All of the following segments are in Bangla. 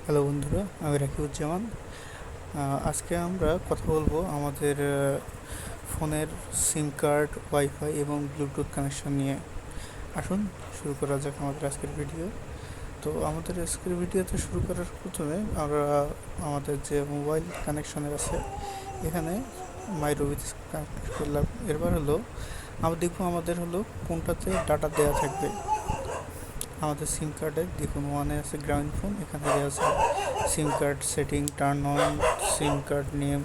হ্যালো বন্ধুরা, আমি রাকিবুজ্জামান। আজকে আমরা কথা বলবো আমাদের ফোনের সিম কার্ড, ওয়াইফাই এবং ব্লুটুথ কানেকশন নিয়ে। আসুন শুরু করা যাক আমাদের আজকের ভিডিও। তো আমাদের আজকের ভিডিওতে শুরু করার প্রথমে আমরা আমাদের যে মোবাইল কানেকশনের আছে এখানে মাই রবিতে কানেক্ট করলাম। এরপর হলো আমরা দেখবো আমাদের হলো কোনটাতে ডাটা দেওয়া থাকবে। আমাদের সিম কার্ডে দেখুন ওয়ানে আছে গ্রামীণ ফোন, এখানে দেওয়া আছে সিম card setting, turn on SIM card name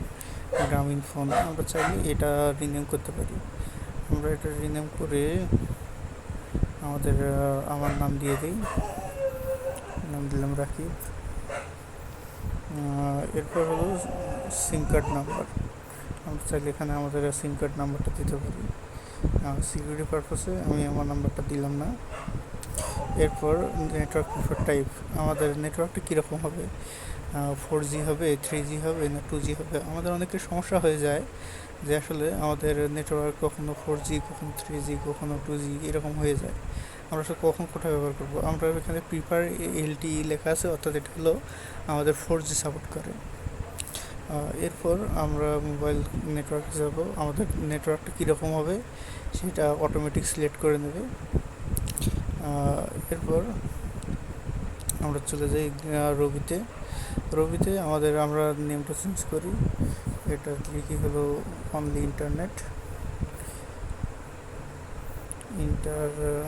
গ্রামীণ ফোন। আমরা চাইলে এটা রিনেম করতে পারি। আমরা এটা রিনেম করে আমার নাম দিয়ে দিই, নাম দিলাম রাকিব। এরপর হলো সিম কার্ড নাম্বার। আমরা চাইলে এখানে আমাদের সিম কার্ড নাম্বারটা দিতে পারি। সিকিউরিটি পারপাসে আমি আমার নাম্বারটা দিলাম না। এরপর নেটওয়ার্ক প্রিফার টাইপ, আমাদের নেটওয়ার্কটা কীরকম হবে, 4G হবে, 3G হবে না 2G হবে। আমাদের অনেকের সমস্যা হয়ে যায় যে আসলে আমাদের নেটওয়ার্ক কখনো 4G, কখনো 3G, কখনো 2G এরকম হয়ে যায়। আমরা আসলে কখন কোথায় ব্যবহার করবো? আমরা এখানে প্রিফার LTE লেখা আছে, অর্থাৎ এটা হলো আমাদের 4G সাপোর্ট করে। এরপর আমরা মোবাইল নেটওয়ার্ক যাব, আমাদের নেটওয়ার্কটা কীরকম হবে সেটা অটোমেটিক সিলেক্ট করে নেবে। এরপর আমরা চলে যাই রবিতে আমরা নেমটা চেঞ্জ করি। এটা লিখি হলো অনলি ইন্টারনেট ইন্টারনেট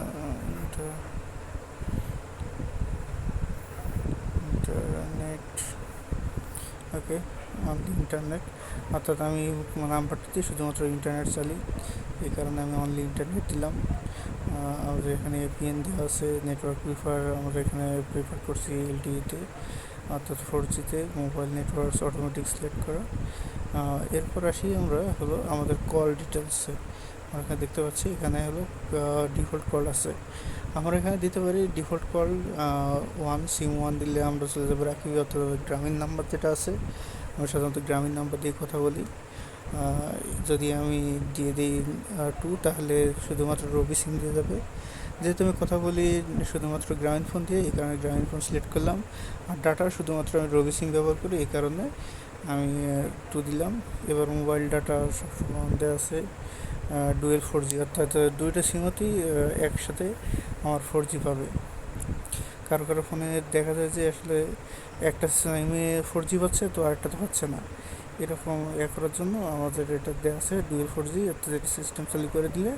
ওকে, অনলি ইন্টারনেট। অর্থাৎ আমি নাম্বারটা দিয়ে শুধুমাত্র ইন্টারনেট চালি, এই কারণে আমি অনলি ইন্টারনেট দিলাম। আমাদের এখানে এপিএন দেওয়া আছে, নেটওয়ার্ক প্রিফার আমরা এখানে প্রিফার করছি LTE-তে, অর্থাৎ 4G-তে মোবাইল নেটওয়ার্কস অটোমেটিক সিলেক্ট করা। এরপর আসি আমরা হলো আমাদের কল ডিটেলসে। আমরা এখানে দেখতে পাচ্ছি এখানে হলো ডিফল্ট কল আছে। আমরা এখানে দিতে পারি ডিফল্ট কল 1, সিম 1 দিলে আমরা চলে যাবো রাখি, অর্থাৎ গ্রামীণ নাম্বার যেটা আছে আমরা সাধারণত গ্রামীণ নাম্বার দিয়ে কথা বলি। যদি আমি দিয়ে দিই 2, তাহলে শুধুমাত্র রবি সিম দিয়ে যাবে। যেহেতু আমি কথা বলি শুধুমাত্র গ্রামীণ ফোন দিয়ে, এই কারণে গ্রামীণ ফোন সিলেক্ট করলাম। আর ডাটা শুধুমাত্র আমি রবি সিম ব্যবহার করি, এই কারণে আমি 2 দিলাম। এবার মোবাইল ডাটা সবসময় অন দেওয়া আছে, ডুয়েল 4G, অর্থাৎ দুইটা সিমতেই একসাথে আমার 4G পাবে। কারো কারো ফোনে দেখা যায় যে আসলে একটা সিমে 4G পাচ্ছে তো আরেকটাতে পাচ্ছে না। এরকম করার জন্য আমাদের এটা দেওয়া আছে ডুয়েল 4G, অর্থাৎ এটা সিস্টেম চালু করে দিলে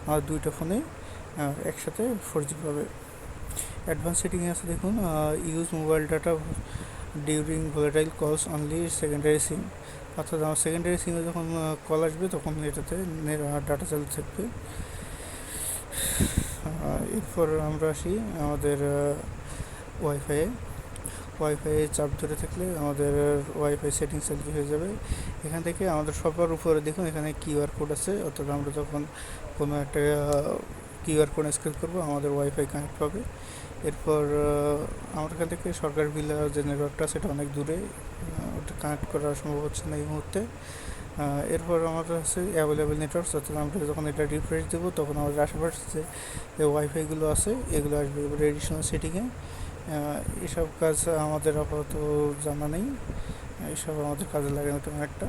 আমার দুইটা ফোনে একসাথে 4G পাবে। অ্যাডভান্স সেটিংয়ে আছে দেখুন, use mobile data during volatile কলস অনলি সেকেন্ডারি সিম, অর্থাৎ আমার সেকেন্ডারি সিমে যখন কল আসবে তখন এটাতে ডাটা চালু থাকবে। এরপর আমরা আসি আমাদের ওয়াইফাইয়ে চাপ ধরে থাকলে আমাদের ওয়াইফাই সেটিং চালু হয়ে যাবে। এখান থেকে আমাদের সবার উপরে দেখুন এখানে কিউআর কোড আছে, অর্থাৎ আমরা যখন কোনো একটা কিউআর কোড স্ক্যান করবো আমাদের ওয়াইফাই কানেক্ট পাবে। এরপর আমার এখান থেকে সরকার বিলা যে নেটওয়ার্কটা সেটা অনেক দূরে, ওটা কানেক্ট করা সম্ভব হচ্ছে না এই মুহূর্তে। এরপর আমাদের আছে অ্যাভেলেবেল নেটওয়ার্কস, অর্থাৎ আমরা যখন এটা রিফ্রেশ দেবো তখন আমাদের আশেপাশে যে ওয়াইফাইগুলো আছে এগুলো আসবে। এবার এডিশনাল সেটিংয়ে এসব কাজ আমাদের আপাতত জানা নেই, এসব আমাদের কাজে লাগে না তেমন একটা।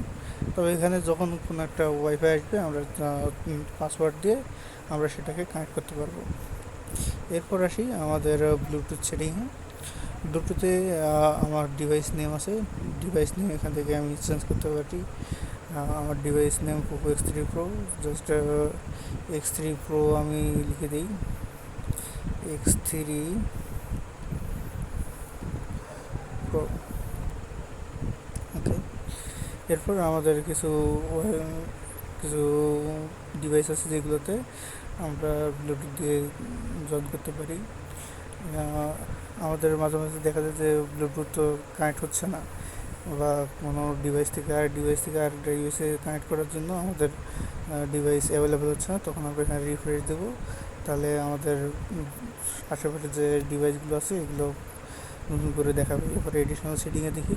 তবে এখানে যখন কোনো একটা ওয়াইফাই আসবে আমরা পাসওয়ার্ড দিয়ে আমরা সেটাকে কানেক্ট করতে পারবো। এরপর আসি আমাদের ব্লুটুথ সেটিংয়ে। ব্লুটুথে আমার ডিভাইস নেম আছে, ডিভাইস নেম এখান থেকে আমি চেঞ্জ করতে পারি। আমার device name Poco X3 Pro, just X3 Pro আমি লিখে দিই, X3 Pro। ওকে, এরপর আমাদের কিছু ডিভাইস আছে যেগুলোতে আমরা ব্লুটুথ দিয়ে জয়েন করতে পারি। আমাদের মাঝে মাঝে দেখা যায় যে ব্লুটুথ কানেক্ট হচ্ছে না, বা কোনো ডিভাইস থেকে আরেকটা ডিভাইসে কানেক্ট করার জন্য আমাদের ডিভাইস অ্যাভেলেবেল হচ্ছে না, তখন আমরা এখানে রিফ্রেশ দেবো, তাহলে আমাদের আশেপাশে যে ডিভাইসগুলো আছে এগুলো নতুন করে দেখাবে। এরপরে এডিশনাল সেটিংয়ে দেখি,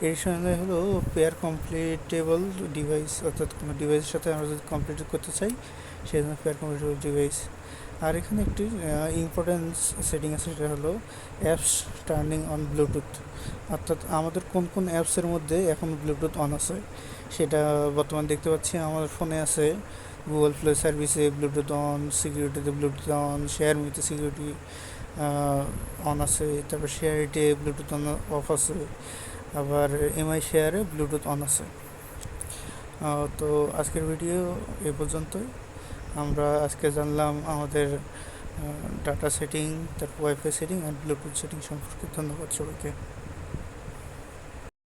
এডিশনালে হলো পেয়ার কমপ্লিটেবল ডিভাইস, অর্থাৎ কোনো ডিভাইসের সাথে আমরা যদি কমপ্লিট করতে চাই সেই জন্য পেয়ার কমপ্লিটেবল ডিভাইস। আর এখানে একটি ইম্পর্টেন্ট সেটিং আছে, সেটা হলো অ্যাপস টার্নিং অন ব্লুটুথ। অর্থাৎ আমাদের কোন কোন অ্যাপসের মধ্যে এখন ব্লুটুথ অন আছে সেটা বর্তমানে দেখতে পাচ্ছি। আমার ফোনে আছে গুগল প্লে সার্ভিসে ব্লুটুথ অন, সিকিউরিটিতে ব্লুটুথ অন, শেয়ার মিতে সিকিউরিটি অন আছে, তারপর শেয়ারিটে ব্লুটুথ অন অফ আছে, আবার এমআই শেয়ারে ব্লুটুথ অন আছে। তো আজকের ভিডিও এ পর্যন্তই। আমরা আজকে জানলাম আমাদের ডাটা সেটিং, তারপর ওয়াইফাই সেটিং আর ব্লুটুথ সেটিং সম্পর্কে। ধন্যবাদ সবাইকে।